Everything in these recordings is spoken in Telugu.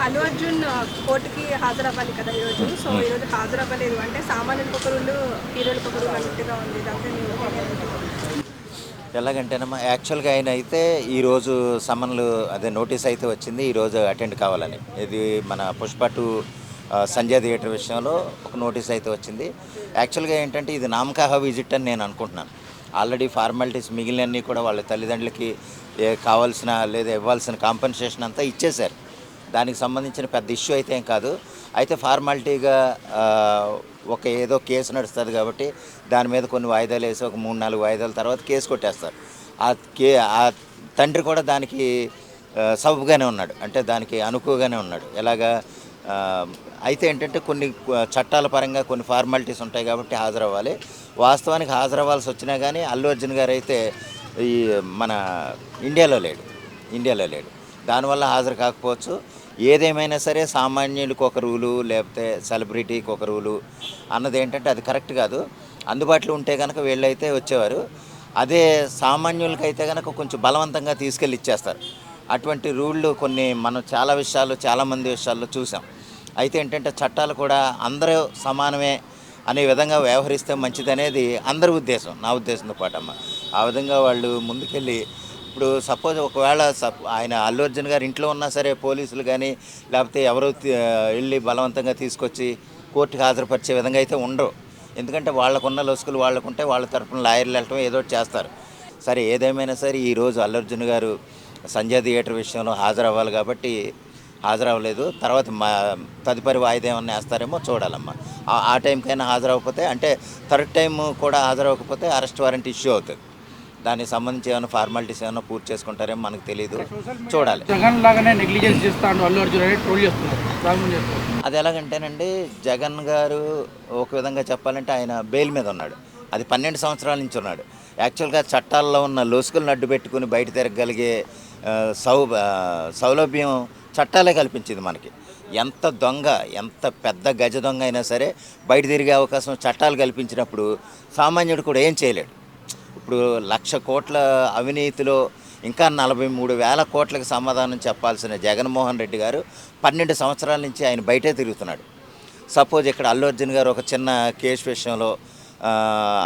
అల్లు అర్జున్ కోర్టుకి హాజరవ్వాలి కదా ఈరోజు. సో ఈరోజు హాజరవ్వలేదు అంటే సామాన్యులకు ఒక రూలు, హీరోలకు ఒక రూల్ అన్నట్టుగా ఉంది. దాంట్లో మీ ఒపీనియన్ ఏంటి? ఎలాగంటేనమ్మా యాక్చువల్గా ఆయన అయితే ఈరోజు సమన్లు అదే నోటీస్ అయితే వచ్చింది ఈరోజు అటెండ్ కావాలని. ఇది మన పుష్ప టూ సంజయ్ థియేటర్ విషయంలో ఒక నోటీస్ అయితే వచ్చింది. యాక్చువల్గా ఏంటంటే ఇది నామకాహ విజిట్ అని నేను అనుకుంటున్నాను. ఆల్రెడీ ఫార్మాలిటీస్ మిగిలినన్నీ కూడా వాళ్ళ తల్లిదండ్రులకి కావాల్సిన లేదా ఇవ్వాల్సిన కాంపెన్సేషన్ అంతా ఇచ్చేశారు. దానికి సంబంధించిన పెద్ద ఇష్యూ అయితే ఏం కాదు. అయితే ఫార్మాలిటీగా ఒక ఏదో కేసు నడుస్తుంది కాబట్టి దాని మీద కొన్ని వాయిదాలు వేసి ఒక 3-4 వాయిదాల తర్వాత కేసు కొట్టేస్తారు. ఆ ఆ తండ్రి కూడా దానికి సబబుగానే ఉన్నాడు, అంటే దానికి అనుకువగానే ఉన్నాడు. ఎలాగా అయితే ఏంటంటే కొన్ని చట్టాల పరంగా కొన్ని ఫార్మాలిటీస్ ఉంటాయి కాబట్టి హాజరవ్వాలి. వాస్తవానికి హాజరవ్వాల్సి వచ్చినా కానీ అల్లు అర్జున్ గారు అయితే ఈ మన ఇండియాలో లేడు. దానివల్ల హాజరు కాకపోవచ్చు. ఏదేమైనా సరే సామాన్యుడికి ఒక రూలు లేకపోతే సెలబ్రిటీకి ఒక రూలు అన్నది ఏంటంటే అది కరెక్ట్ కాదు. అందుబాటులో ఉంటే కనుక వీళ్ళైతే వచ్చేవారు. అదే సామాన్యులకైతే కనుక కొంచెం బలవంతంగా తీసుకెళ్ళి ఇచ్చేస్తారు. అటువంటి రూళ్ళు కొన్ని మనం చాలామంది విషయాల్లో చూసాం. అయితే ఏంటంటే చట్టాలు కూడా అందరూ సమానమే అనే విధంగా వ్యవహరిస్తే మంచిదనేది అందరి ఉద్దేశం, నా ఉద్దేశంతో పాటమ్మ. ఆ విధంగా వాళ్ళు ముందుకెళ్ళి ఇప్పుడు సపోజ్ ఒకవేళ ఆయన అల్లు అర్జున్ గారు ఇంట్లో ఉన్నా సరే పోలీసులు కానీ లేకపోతే ఎవరో వెళ్ళి బలవంతంగా తీసుకొచ్చి కోర్టుకి హాజరుపరిచే విధంగా అయితే ఉండరు. ఎందుకంటే వాళ్ళకున్న లొసుకులు వాళ్ళకుంటే వాళ్ళ తరఫున లాయర్లు వెళ్ళటం ఏదో చేస్తారు. సరే ఏదేమైనా సరే ఈరోజు అల్లు అర్జున్ గారు సంజయ్ థియేటర్ విషయంలో హాజరవ్వాలి కాబట్టి హాజరవ్వలేదు. తర్వాత తదుపరి వాయిదా ఏమన్నా వేస్తారేమో చూడాలమ్మా. ఆ టైంకైనా హాజరవ్వకపోతే అంటే థర్డ్ టైం కూడా హాజరవ్వకపోతే అరెస్ట్ వారెంట్ ఇష్యూ అవుతుంది. దానికి సంబంధించి ఏమైనా ఫార్మాలిటీస్ ఏమైనా పూర్తి చేసుకుంటారేమో మనకు తెలియదు, చూడాలి. జగన్ లాగానే నెగ్లిజెన్స్ చేస్తాను అల్లు అర్జున్ అని ట్రోల్ చేస్తున్నారు. అది ఎలాగంటేనండి, జగన్ గారు ఒక విధంగా చెప్పాలంటే ఆయన బెయిల్ మీద ఉన్నాడు. అది 12 సంవత్సరాల నుంచి ఉన్నాడు. యాక్చువల్గా చట్టాల్లో ఉన్న లొసుగులను అడ్డు పెట్టుకుని బయట తిరగగలిగే సౌలభ్యం చట్టాలే కల్పించింది మనకి. ఎంత దొంగ, ఎంత పెద్ద గజ దొంగ అయినా సరే బయట తిరిగే అవకాశం చట్టాలు కల్పించినప్పుడు సామాన్యుడు కూడా ఏం చేయలేడు. ఇప్పుడు 1,00,000 కోట్ల అవినీతిలో ఇంకా 43,000 కోట్లకు సమాధానం చెప్పాల్సిన జగన్మోహన్ రెడ్డి గారు 12 సంవత్సరాల నుంచి ఆయన బయటే తిరుగుతున్నాడు. సపోజ్ ఇక్కడ అల్లు అర్జున్ గారు ఒక చిన్న కేసు విషయంలో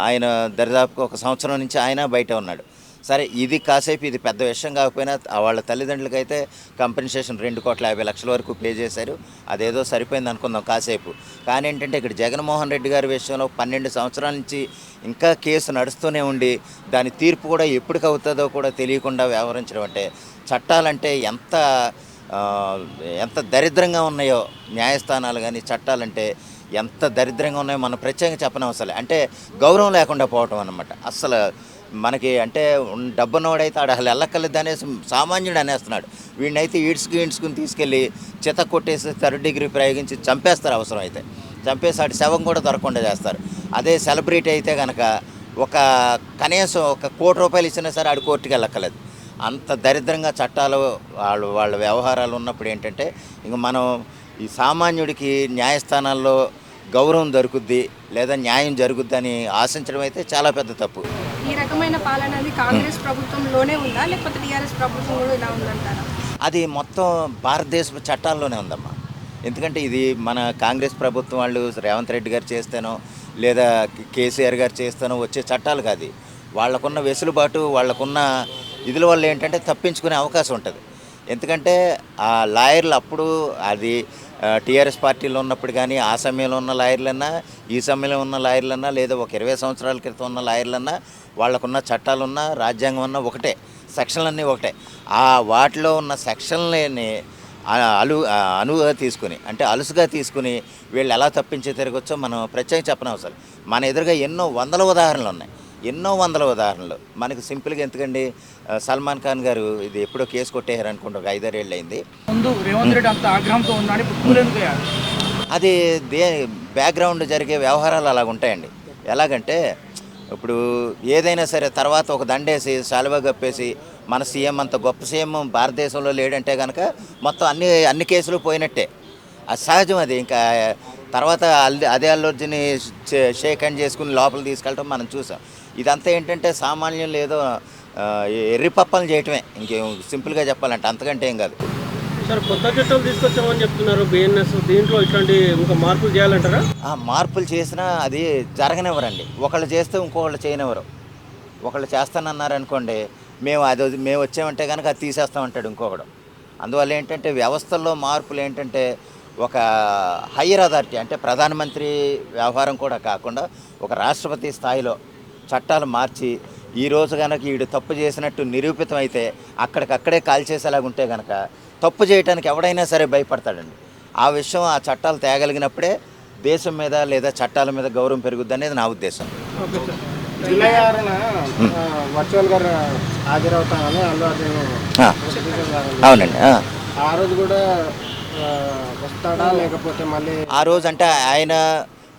ఆయన దరిదాపుగా 1 సంవత్సరం నుంచి ఆయన బయట ఉన్నాడు. సరే ఇది కాసేపు ఇది పెద్ద విషయం కాకపోయినా వాళ్ళ తల్లిదండ్రులకైతే కంపెన్సేషన్ 2,50,00,000 వరకు పే చేశారు. అదేదో సరిపోయింది అనుకుందాం కాసేపు. కానీ ఏంటంటే ఇక్కడ జగన్మోహన్ రెడ్డి గారి విషయంలో 12 సంవత్సరాల నుంచి ఇంకా కేసు నడుస్తూనే ఉండి దాని తీర్పు కూడా ఎప్పటికి అవుతుందో కూడా తెలియకుండా వ్యవహరించడం అంటే చట్టాలంటే ఎంత దరిద్రంగా ఉన్నాయో న్యాయస్థానాలు కానీ చట్టాలంటే ఎంత దరిద్రంగా ఉన్నాయో మనం ప్రత్యేకంగా చెప్పనవసరం. అంటే గౌరవం లేకుండా పోవటం అన్నమాట. అస్సలు మనకి అంటే డబ్బున్నవాడైతే ఆడ అసలు వెళ్ళక్కర్లేదు అనేసి సామాన్యుడు అనేస్తున్నాడు. వీడినైతే ఈడ్చుకుని తీసుకెళ్ళి చిత కొట్టేసి 3rd డిగ్రీ ప్రయోగించి చంపేస్తారు. అవసరం అయితే చంపేసి ఆడి శవం కూడా దొరకకుండా చేస్తారు. అదే సెలబ్రిటీ అయితే కనుక కనీసం 1 కోటి రూపాయలు ఇచ్చినా సరే ఆడి కోర్టుకి వెళ్ళక్కర్లేదు. అంత దరిద్రంగా చట్టాలు వాళ్ళ వ్యవహారాలు ఉన్నప్పుడు ఏంటంటే ఇంక మనం ఈ సామాన్యుడికి న్యాయస్థానాల్లో గౌరవం దొరుకుద్ది లేదా న్యాయం జరుగుద్దని ఆశించడం అయితే చాలా పెద్ద తప్పు. ఈ రకమైన పాలన అది కాంగ్రెస్ ప్రభుత్వంలోనే ఉందా లేకపోతే టీఆర్ఎస్ ప్రభుత్వం కూడా ఇలా ఉందంటారా? అది మొత్తం భారతదేశ చట్టాల్లోనే ఉందమ్మా. ఎందుకంటే ఇది మన కాంగ్రెస్ ప్రభుత్వం వాళ్ళు రేవంత్ రెడ్డి గారు చేస్తేనో లేదా కేసీఆర్ గారు చేస్తేనో వచ్చే చట్టాలు కాదు. వాళ్ళకున్న వెసులుబాటు వాళ్ళకున్న ఇదుల వల్ల ఏంటంటే తప్పించుకునే అవకాశం ఉంటుంది. ఎందుకంటే ఆ లాయర్లు అప్పుడు అది టీఆర్ఎస్ పార్టీలో ఉన్నప్పుడు కానీ ఆ సమయంలో ఉన్న లాయర్లన్నా ఈ సమయంలో ఉన్న లాయర్లన్నా లేదా ఒక 20 సంవత్సరాల క్రితం ఉన్న లాయర్లన్నా వాళ్ళకున్న చట్టాలున్నా రాజ్యాంగం అన్నా ఒకటే, సెక్షన్లన్నీ ఒకటే. ఆ వాటిలో ఉన్న సెక్షన్లని అలుసుగా తీసుకుని వీళ్ళు ఎలా తప్పించే తిరగొచ్చో మనం ప్రత్యేకంగా చెప్పనవసరం. మన ఎదురుగా ఎన్నో వందల ఉదాహరణలు ఉన్నాయి. మనకు సింపుల్గా ఎందుకండి, సల్మాన్ ఖాన్ గారు ఇది ఎప్పుడో కేసు కొట్టేయారు అనుకుంటా, ఒక 5-6 ఏళ్ళు అయింది. ముందు రేవంత్ రెడ్డి అంత ఆగ్రహంతో ఉన్నాడు, అది బ్యాక్గ్రౌండ్ జరిగే వ్యవహారాలు అలాగ ఉంటాయండి. ఎలాగంటే ఇప్పుడు ఏదైనా సరే తర్వాత ఒక దండేసి శాలువా కప్పేసి మన సీఎం అంత గొప్ప సీఎం భారతదేశంలో లేడంటే కనుక మొత్తం అన్ని కేసులు పోయినట్టే. అది సహజం. అది ఇంకా తర్వాత అదే అల్లు అర్జున్ని షేక్ హ్యాండ్ చేసుకుని లోపల తీసుకెళ్ళటం మనం చూసాం. ఇదంతా ఏంటంటే సామాన్యులు ఏదో ఎర్రిపప్పలు చేయటమే, ఇంకేం సింపుల్గా చెప్పాలంటే అంతకంటే ఏం కాదు. సార్ కొత్త చట్టాలు తీసుకొచ్చామని చెప్తున్నారు బిఎన్ఎస్, దీంట్లో ఇట్లాంటి ఇంకా మార్పులు చేయాలంటారా? మార్పులు చేసినా అది జరగనివ్వరండి. ఒకళ్ళు చేస్తే ఇంకొకళ్ళు చేయనివ్వరు. ఒకళ్ళు చేస్తానన్నారనుకోండి, మేము వచ్చామంటే కనుక అది తీసేస్తామంటాడు ఇంకొకడు. అందువల్ల ఏంటంటే వ్యవస్థల్లో మార్పులు ఏంటంటే ఒక హయ్యర్ అథారిటీ అంటే ప్రధానమంత్రి వ్యవహారం కూడా కాకుండా ఒక రాష్ట్రపతి స్థాయిలో చట్టాలు మార్చి ఈరోజు కనుక వీడు తప్పు చేసినట్టు నిరూపితం అయితే అక్కడికక్కడే కాల్చేసేలాగుంటే కనుక తప్పు చేయడానికి ఎవడైనా సరే భయపడతాడండి. ఆ విషయం ఆ చట్టాలు తేగలిగినప్పుడే దేశం మీద లేదా చట్టాల మీద గౌరవం పెరుగుద్ది అనేది నా ఉద్దేశం. Okay sir. జూలై 6న వర్చువల్గా హాజరవుతానని అల్లు అర్జున్ ఆ, అవునండి. ఆ రోజు కూడా వస్తాడా లేకపోతే మళ్ళీ ఆ రోజు అంటే ఆయన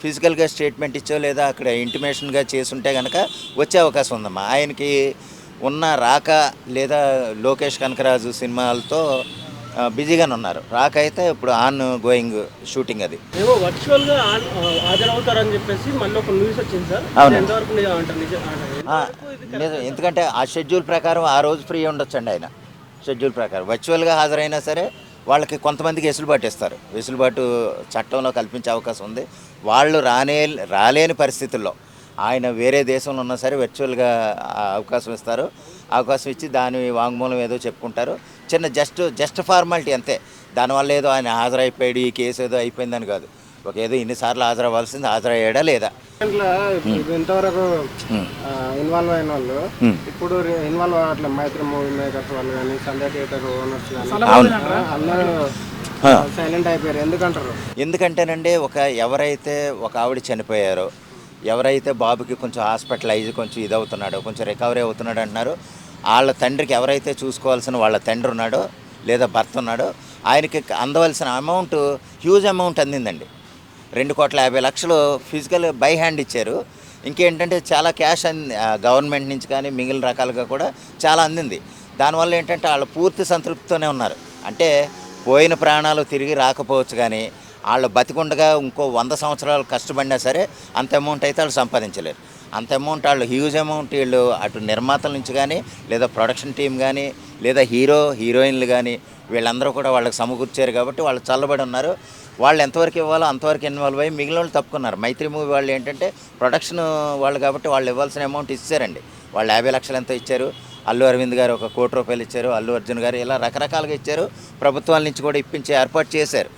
ఫిజికల్గా స్టేట్మెంట్ ఇచ్చో లేదా అక్కడ ఇంటిమేషన్గా చేసుంటే కనుక వచ్చే అవకాశం ఉందమ్మా. ఆయనకి ఉన్న రాక లేదా లోకేష్ కనకరాజు సినిమాలతో బిజీగానే ఉన్నారు. రాక అయితే ఇప్పుడు ఆన్ గోయింగ్ షూటింగ్ అది. ఏమో వర్చువల్గా హాజరవుతారని చెప్పేసి మళ్ళీ ఒక న్యూస్ వచ్చింది సార్. అవును. ఎంతవరకు నిజం అంటారు? నిజం. ఎందుకంటే ఆ షెడ్యూల్ ప్రకారం ఆ రోజు ఫ్రీ ఉండొచ్చండి ఆయన షెడ్యూల్ ప్రకారం. వర్చువల్గా హాజరైనా సరే వాళ్ళకి కొంతమందికి వెసులుబాటు ఇస్తారు. వెసులుబాటు చట్టంలో కల్పించే అవకాశం ఉంది. వాళ్ళు రాలేని పరిస్థితుల్లో ఆయన వేరే దేశంలో ఉన్నా సరే వర్చువల్గా అవకాశం ఇస్తారు. అవకాశం ఇచ్చి దాని వాంగ్మూలం ఏదో చెప్పుకుంటారు. చిన్న జస్ట్ ఫార్మాలిటీ అంతే. దానివల్ల ఏదో ఆయన హాజరైపోయాడు, ఈ కేసు ఏదో అయిపోయిందని కాదు. ఒక ఏదో ఇన్నిసార్లు హాజరవ్వాల్సింది హాజరయ్యాడా లేదా. దాంట్లో ఇంతవరకు ఇన్వాల్వ్ అయిన వాళ్ళు ఇప్పుడు ఇన్వాల్వ్ అవ్వట్లేదు. మైత్రి మూవీ మేకర్స్ వాళ్ళు కానీ సండే థియేటర్ ఓనర్స్ కానీ అందరూ సైలెంట్ అయిపోయారు. ఎందుకంటారు? ఎందుకంటేనండి ఎవరైతే ఒక ఆవిడ చనిపోయారో, ఎవరైతే బాబుకి కొంచెం హాస్పిటలైజ్ కొంచెం ఇదవుతున్నాడో, కొంచెం రికవరీ అవుతున్నాడు అంటున్నారో, వాళ్ళ తండ్రికి ఎవరైతే చూసుకోవాల్సిన వాళ్ళ తండ్రి ఉన్నాడో లేదా భర్త ఉన్నాడో ఆయనకి అందవలసిన అమౌంట్ హ్యూజ్ అమౌంట్ అందిందండి. 2,50,00,000 ఫిజికల్ బై హ్యాండ్ ఇచ్చారు. ఇంకేంటంటే చాలా క్యాష్ గవర్నమెంట్ నుంచి కానీ మిగిలిన రకాలుగా కూడా చాలా అందింది. దానివల్ల ఏంటంటే వాళ్ళు పూర్తి సంతృప్తితోనే ఉన్నారు. అంటే పోయిన ప్రాణాలు తిరిగి రాకపోవచ్చు కానీ వాళ్ళు బతికుండగా ఇంకో 100 సంవత్సరాలు కష్టపడినా సరే అంత అమౌంట్ అయితే వాళ్ళు సంపాదించలేరు. అంత అమౌంట్ వాళ్ళు హ్యూజ్ అమౌంట్ వీళ్ళు అటు నిర్మాతల నుంచి కానీ లేదా ప్రొడక్షన్ టీం కానీ లేదా హీరోయిన్లు కానీ వీళ్ళందరూ కూడా వాళ్ళకి సమకూర్చారు కాబట్టి వాళ్ళు చల్లబడి ఉన్నారు. వాళ్ళు ఎంతవరకు ఇవ్వాలో అంతవరకు ఇన్వాల్వ్ అయ్యి మిగిలిన వాళ్ళు తప్పుకున్నారు. మైత్రి మూవీ వాళ్ళు ఏంటంటే ప్రొడక్షన్ వాళ్ళు కాబట్టి వాళ్ళు ఇవ్వాల్సిన అమౌంట్ ఇచ్చారండి. వాళ్ళు 50 లక్షలు ఎంతో ఇచ్చారు. అల్లు అరవింద్ గారు 1 కోటి రూపాయలు ఇచ్చారు. అల్లు అర్జున్ గారు ఇలా రకరకాలుగా ఇచ్చారు. ప్రభుత్వాల నుంచి కూడా ఇప్పించే ఏర్పాటు చేశారు.